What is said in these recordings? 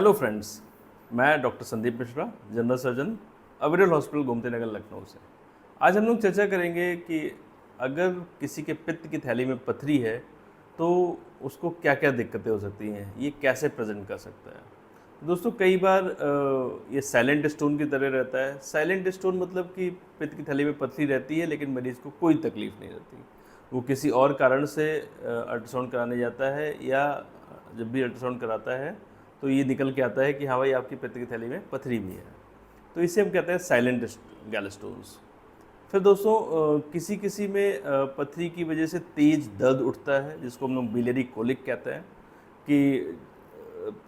Hello friends, मैं doctor Sandeep Mishra, general surgeon, अविरल hospital Gomti Nagar Lucknow से। आज हम लोग चर्चा करेंगे कि अगर किसी के पित्त की थैली में पथरी है तो उसको क्या क्या दिक्कतें हो सकती हैं, ये कैसे प्रेजेंट कर सकता है। तो दोस्तों कई बार ये साइलेंट स्टोन की तरह रहता है। साइलेंट स्टोन मतलब कि पित्त की थैली में पथरी रहती है लेकिन मरीज को कोई तकलीफ नहीं रहती। वो किसी और कारण से अल्ट्रासाउंड कराने जाता है या जब भी अल्ट्रासाउंड कराता है तो ये निकल के आता है कि हाँ भाई आपकी पित्त की थैली में पथरी भी है। तो इसे हम कहते हैं साइलेंट गैलस्टोन्स। फिर दोस्तों किसी किसी में पथरी की वजह से तेज दर्द उठता है जिसको हम लोग बिलियरी कोलिक कहते हैं कि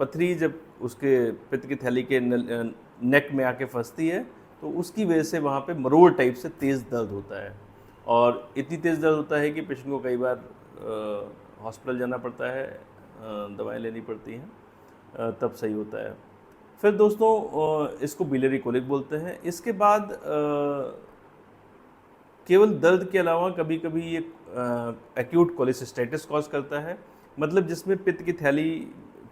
पथरी जब उसके पित्त की थैली के नेक में आके फंसती है तो उसकी वजह से वहाँ पे मरोड़ टाइप से तेज़ दर्द होता है और इतनी तेज़ दर्द होता है कि पेशेंट को कई बार हॉस्पिटल जाना पड़ता है, दवाएं लेनी पड़ती हैं, तब सही होता है। फिर दोस्तों इसको बिलियरी कोलिक बोलते हैं। इसके बाद केवल दर्द के अलावा कभी कभी ये एक्यूट कोलिसिस्टाइटिस कॉज करता है, मतलब जिसमें पित्त की थैली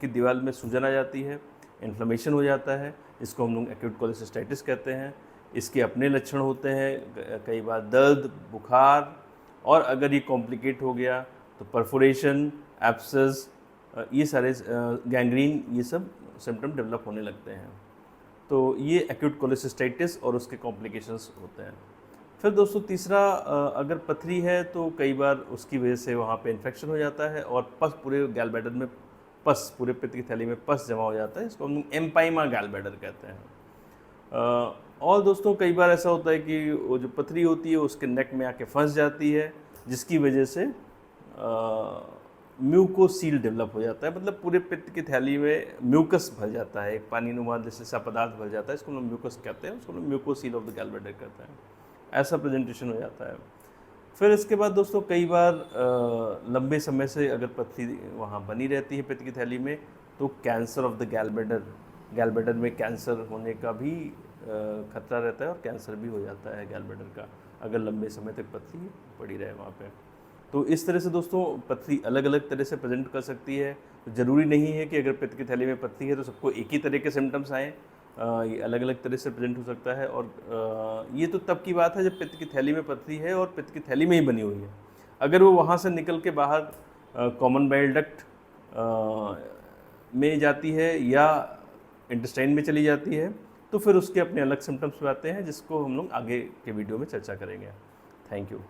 की दीवार में सूजन आ जाती है, इन्फ्लेमेशन हो जाता है। इसको हम लोग एक्यूट कोलिसिस्टाइटिस कहते हैं। इसके अपने लक्षण होते हैं, कई बार दर्द, बुखार, और अगर ये कॉम्प्लिकेट हो गया तो परफोरेशन, एब्सेस, ये सारे गैंग्रीन, ये सब सिम्टम डेवलप होने लगते हैं। तो ये एक्यूट कोलिसिस्टाइटिस और उसके कॉम्प्लिकेशंस होते हैं। फिर दोस्तों तीसरा, अगर पथरी है तो कई बार उसकी वजह से वहाँ पे इन्फेक्शन हो जाता है और पस पूरे गैल में पस, पूरे पित्त की थैली में पस जमा हो जाता है। इसको हम एम्पाइमा गैल ब्लैडर कहते हैं। और दोस्तों कई बार ऐसा होता है कि वो जो पथरी होती है उसके नेक में आके फंस जाती है जिसकी वजह से म्यूकोसील डेवलप हो जाता है, मतलब पूरे पित्त की थैली में म्यूकस भर जाता है, एक पानी नुमा जैसे सा पदार्थ भर जाता है। इसको हम म्यूकस कहते हैं, उसको म्यूकोसील ऑफ द गैल ब्लैडर कहते हैं। ऐसा प्रेजेंटेशन हो जाता है। फिर इसके बाद दोस्तों कई बार लंबे समय से अगर पथरी वहाँ बनी रहती है पित्त की थैली में तो कैंसर ऑफ द गैल ब्लैडर में कैंसर होने का भी खतरा रहता है और कैंसर भी हो जाता है गैल ब्लैडर का, अगर लंबे समय तक पथरी पड़ी रहे वहाँ पे। तो इस तरह से दोस्तों पथरी अलग अलग तरह से प्रेजेंट कर सकती है। तो ज़रूरी नहीं है कि अगर पित्त की थैली में पथरी है तो सबको एक ही तरह के सिम्टम्स आएँ। ये अलग अलग तरह से प्रेजेंट हो सकता है। और ये तो तब की बात है जब पित्त की थैली में पथरी है और पित्त की थैली में ही बनी हुई है। अगर वो वहाँ से निकल के बाहर कॉमन बाइल डक्ट में जाती है या इंटेस्टाइन में चली जाती है तो फिर उसके अपने अलग सिम्टम्स आते हैं जिसको हम लोग आगे के वीडियो में चर्चा करेंगे। Thank you.